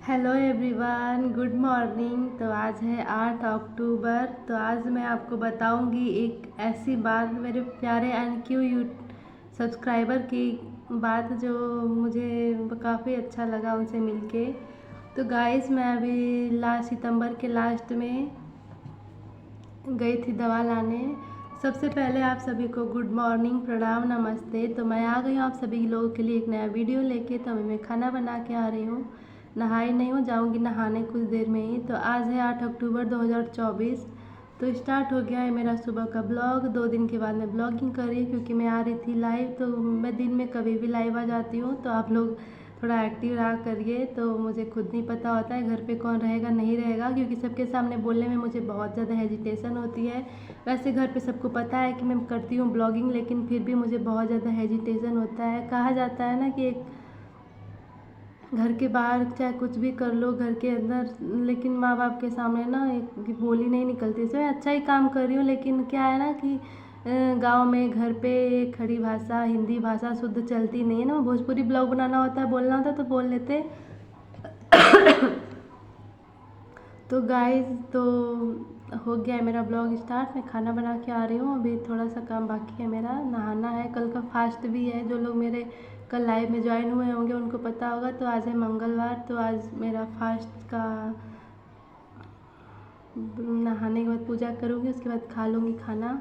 Hello everyone, good morning. तो आज है 8 अक्टूबर। तो आज मैं आपको बताऊंगी एक ऐसी बात, मेरे प्यारे एनक्यू यू सब्सक्राइबर की बात जो मुझे काफ़ी अच्छा लगा उनसे मिलके। तो गाइस, मैं अभी लास्ट सितंबर के लास्ट में गई थी दवा लाने। सबसे पहले आप सभी को गुड मॉर्निंग, प्रणाम, नमस्ते। तो मैं आ गई हूँ आप सभी लोगों के लिए एक नया वीडियो लेके। तो मैं खाना बना के आ रही हूँ, नहाई नहीं हूँ, जाऊँगी नहाने कुछ देर में ही। तो आज है 8 अक्टूबर 2024। तो स्टार्ट हो गया है मेरा सुबह का ब्लॉग। 2 दिन के बाद मैं ब्लॉगिंग कर रही हूँ क्योंकि मैं आ रही थी लाइव। तो मैं दिन में कभी भी लाइव आ जाती हूँ, तो आप लोग थोड़ा एक्टिव रहा करिए। तो मुझे खुद नहीं पता होता है घर पे कौन रहेगा नहीं रहेगा, क्योंकि सबके सामने बोलने में मुझे बहुत ज़्यादा हेजिटेशन होती है। वैसे घर पे सबको पता है कि मैं करती हूँ ब्लॉगिंग, लेकिन फिर भी मुझे बहुत ज़्यादा हेजिटेशन होता है। कहा जाता है ना कि एक घर के बाहर चाहे कुछ भी कर लो, घर के अंदर लेकिन माँ बाप के सामने ना एक बोली नहीं निकलती। इसमें अच्छा ही काम कर रही हूँ, लेकिन क्या है ना कि गांव में घर पे खड़ी भाषा हिंदी भाषा शुद्ध चलती नहीं है ना। भोजपुरी ब्लॉग बनाना होता है, बोलना होता है तो बोल लेते। तो गाइस, तो हो गया है मेरा ब्लॉग स्टार्ट। मैं खाना बना के आ रही हूँ, अभी थोड़ा सा काम बाकी है, मेरा नहाना है। कल का फास्ट भी है। जो लोग मेरे कल लाइव में ज्वाइन हुए होंगे उनको पता होगा। तो आज है मंगलवार, तो आज मेरा फास्ट का नहाने के बाद पूजा करूँगी, उसके बाद खा लूँगी खाना।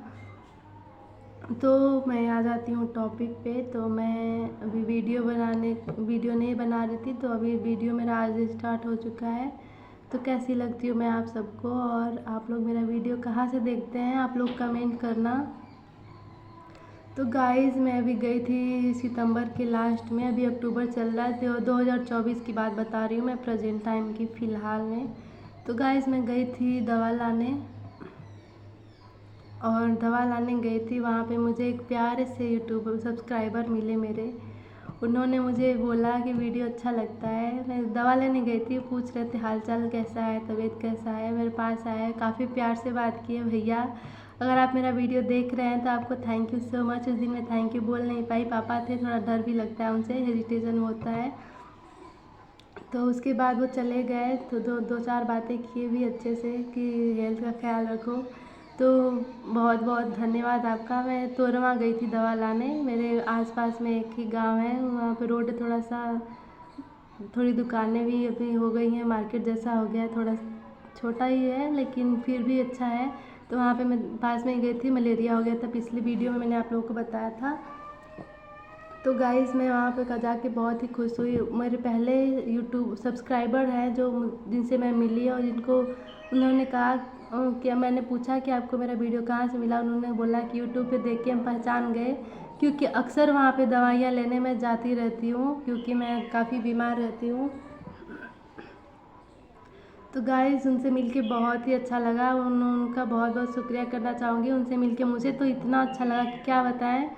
तो मैं आ जाती हूँ टॉपिक पे। तो मैं अभी वीडियो नहीं बना रही थी, तो अभी वीडियो मेरा आज स्टार्ट हो चुका है। तो कैसी लगती हूँ मैं आप सबको, और आप लोग मेरा वीडियो कहाँ से देखते हैं आप लोग कमेंट करना। तो गाइस, मैं अभी गई थी सितंबर के लास्ट में, अभी अक्टूबर चल रहा है, तो 2024 की बात बता रही हूँ मैं, प्रेजेंट टाइम की फ़िलहाल में। तो गाइस, मैं गई थी दवा लाने, और दवा लाने गई थी। वहाँ पे मुझे एक प्यारे से यूट्यूबर सब्सक्राइबर मिले मेरे। उन्होंने मुझे बोला कि वीडियो अच्छा लगता है। मैं दवा लेने गई थी, पूछ रहे थे हाल चाल कैसा है, तबीयत कैसा है। मेरे पास आए, काफ़ी प्यार से बात की है। भैया, अगर आप मेरा वीडियो देख रहे हैं तो आपको थैंक यू सो मच। उस दिन मैं थैंक यू बोल नहीं पाई, पापा थे, थोड़ा डर भी लगता है उनसे, हेजिटेशन होता है। तो उसके बाद वो चले गए, तो दो चार बातें किए भी अच्छे से कि हेल्थ का ख्याल रखो। तो बहुत बहुत धन्यवाद आपका। मैं तोरवा गई थी दवा लाने, मेरे आसपास में एक ही गांव है, वहाँ पे रोड थोड़ा सा, थोड़ी दुकानें भी अभी हो गई हैं, मार्केट जैसा हो गया है, थोड़ा छोटा ही है लेकिन फिर भी अच्छा है। तो वहाँ पे मैं पास में ही गई थी, मलेरिया हो गया था, पिछली वीडियो में मैंने आप लोगों को बताया था। तो गाइस, मैं वहाँ पे जाके बहुत ही खुश हुई। मेरे पहले यूट्यूब सब्सक्राइबर हैं जो जिनसे मैं मिली, और जिनको उन्होंने कहा कि मैंने पूछा कि आपको मेरा वीडियो कहाँ से मिला। उन्होंने बोला कि यूट्यूब पे देख के हम पहचान गए, क्योंकि अक्सर वहाँ पे दवाइयाँ लेने में जाती रहती हूँ, क्योंकि मैं काफ़ी बीमार रहती हूँ। तो गाइस, उनसे मिलके बहुत ही अच्छा लगा। उनका बहुत बहुत शुक्रिया करना चाहूँगी। उनसे मिलके मुझे तो इतना अच्छा लगा कि क्या बताएं।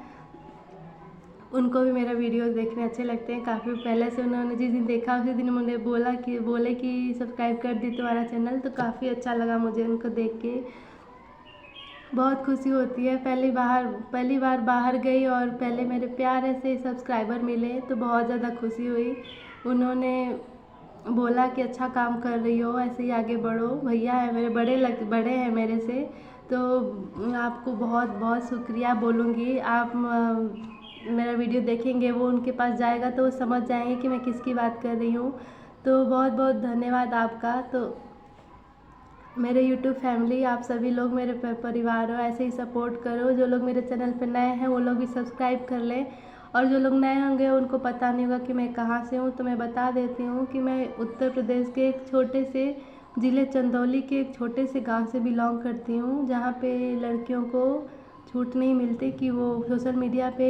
उनको भी मेरा वीडियोस देखने अच्छे लगते हैं। काफ़ी पहले से उन्होंने जिस दिन देखा उसी दिन मुझे बोले कि सब्सक्राइब कर दी तुम्हारा चैनल। तो काफ़ी अच्छा लगा मुझे उनको देख के, बहुत खुशी होती है। पहली बार बाहर गई और पहले मेरे प्यारे से सब्सक्राइबर मिले, तो बहुत ज़्यादा खुशी हुई। उन्होंने बोला कि अच्छा काम कर रही हो, ऐसे ही आगे बढ़ो। भैया है मेरे, बड़े हैं मेरे से। तो आपको बहुत बहुत शुक्रिया बोलूँगी। आप मेरा वीडियो देखेंगे, वो उनके पास जाएगा तो वो समझ जाएंगे कि मैं किसकी बात कर रही हूँ। तो बहुत बहुत धन्यवाद आपका। तो मेरे यूट्यूब फैमिली, आप सभी लोग मेरे परिवार हो, ऐसे ही सपोर्ट करो। जो लोग मेरे चैनल पर नए हैं वो लोग भी सब्सक्राइब कर लें, और जो लोग नए होंगे उनको पता नहीं होगा कि मैं कहाँ से हूँ, तो मैं बता देती हूँ कि मैं उत्तर प्रदेश के एक छोटे से ज़िले चंदौली के एक छोटे से गांव से बिलोंग करती हूँ, जहाँ पे लड़कियों को छूट नहीं मिलती कि वो सोशल मीडिया पे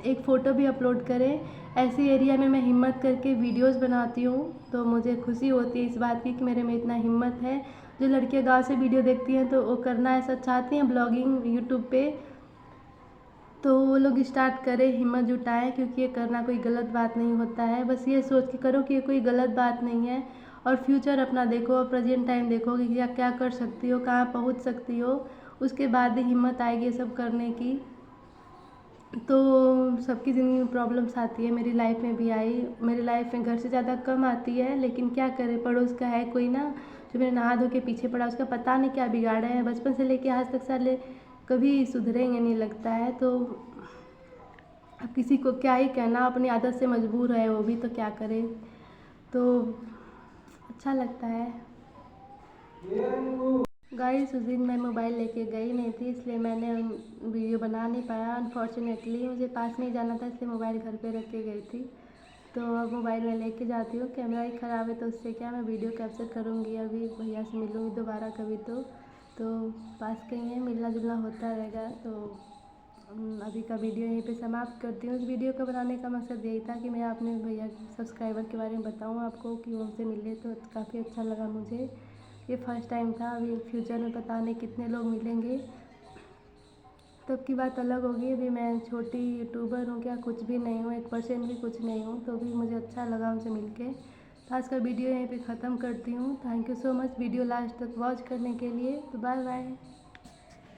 एक फ़ोटो भी अपलोड करें। ऐसी एरिया में मैं हिम्मत करके वीडियोस बनाती हूँ। तो मुझे खुशी होती है इस बात की कि मेरे में इतना हिम्मत है। जो लड़कियां गाँव से वीडियो देखती हैं तो वो करना ऐसा चाहती हैं ब्लॉगिंग यूट्यूब पे, तो वो लोग स्टार्ट करें, हिम्मत जुटाएं, क्योंकि ये करना कोई गलत बात नहीं होता है। बस ये सोच के करो कि ये कोई गलत बात नहीं है, और फ्यूचर अपना देखो, और प्रेजेंट टाइम देखो कि क्या क्या कर सकती हो, कहाँ पहुँच सकती हो। उसके बाद ही हिम्मत आएगी ये सब करने की। तो सबकी ज़िंदगी में प्रॉब्लम्स आती है, मेरी लाइफ में भी आई। मेरी लाइफ में घर से ज़्यादा कम आती है, लेकिन क्या करें, पड़ोस का है कोई ना जो मेरे नहा धो के पीछे पड़ा, उसका पता नहीं क्या बिगाड़ा है, बचपन से लेके आज तक साले कभी सुधरेंगे नहीं लगता है। तो अब किसी को क्या ही कहना, अपनी आदत से मजबूर है वो भी, तो क्या करे। तो अच्छा लगता है। गाइस उस दिन मैं मोबाइल लेके गई नहीं थी, इसलिए मैंने वीडियो बना नहीं पाया। अनफॉर्चुनेटली मुझे पास में ही जाना था, इसलिए मोबाइल घर पे रख के गई थी। तो अब मोबाइल मैं लेके जाती हूँ, कैमरा ही ख़राब है, तो उससे क्या मैं वीडियो कैप्चर करूँगी। अभी भैया से मिलूँगी दोबारा कभी तो पास कहीं है, मिलना जुलना होता रहेगा। तो अभी का वीडियो यहीं पे समाप्त करती हूँ। इस वीडियो को बनाने का मकसद यही था कि मैं अपने भैया सब्सक्राइबर के बारे में बताऊँ आपको कि वो उनसे मिले, तो काफ़ी अच्छा लगा मुझे। ये फर्स्ट टाइम था, अभी फ्यूचर में पता नहीं कितने लोग मिलेंगे, तब की बात अलग होगी। अभी मैं छोटी यूट्यूबर हूँ क्या, कुछ भी नहीं हूँ, 1% भी कुछ नहीं हूँ, तो भी मुझे अच्छा लगा उनसे मिलके। तो आज का वीडियो यहीं पे ख़त्म करती हूँ। Thank you so much video last तक वॉच करने के लिए। तो बाय बाय।